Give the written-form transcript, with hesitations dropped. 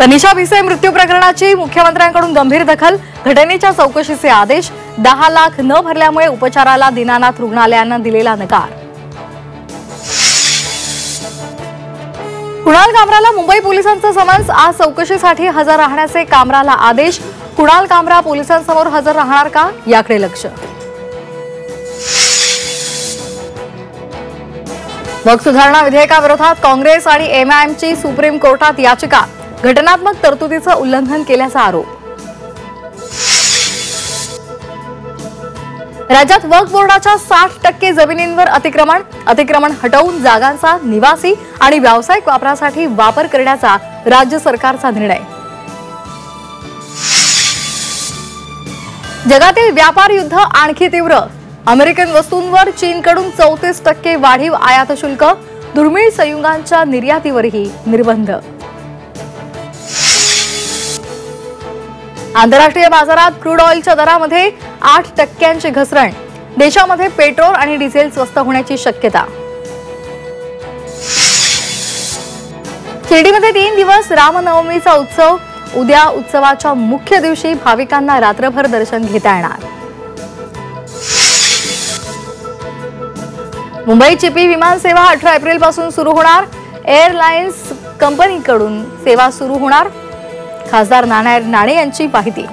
तनिषा भिसे मृत्यू प्रकरणाची मुख्यमंत्र्यांकडून गंभीर दखल, घटनेच्या चौकशीचे आदेश, 10 लाख न भरल्यामुळे उपचाराला दीनानाथ रुग्णालयानं दिलेला नकार। कुणाल कामराला मुंबई पोलिसांचं समन्स, आज चौकशीसाठी हजर राहण्याचे कामराला आदेश। कुणाल कामरा पोलिसांसमोर हजर राहणार का, याकडे लक्ष। वक्फ सुधारणा विधेयकाविरोधात काँग्रेस आणि एमआयएमची सुप्रीम कोर्टात याचिका, घटनात्मक तरतुदीचं उल्लंघन केल्याचा आरोप। राज्यात वक्फ बोर्डाच्या 60% जमिनींवर अतिक्रमण हटवून जागांचा निवासी आणि व्यावसायिक वापरासाठी वापर करण्याचा राज्य सरकारचा निर्णय। जगातील व्यापार युद्ध आणखी तीव्र, अमेरिकन वस्तूंवर चीनकडून 34% वाढीव आयात शुल्क, दुर्मिळ संयुगांच्या निर्यातीवरही निर्बंध। आंतरराष्ट्रीय बाजारात क्रूड ऑइलच्या दरामध्ये 8% घसरण, देशामध्ये पेट्रोल आणि डिझेल स्वस्त होण्याची शक्यता। शिर्डीमध्ये 3 दिवस रामनवमीचा उत्सव, उद्या उत्सवाच्या मुख्य दिवशी भाविकांना रात्रभर दर्शन घेता येणार। मुंबई चिपी विमान सेवा 18 एप्रिल पासून सुरू होणार, एअरलाइन्स कंपनीकडून सेवा सुरू होणार, खासदार नाना नाणे यांची माहिती।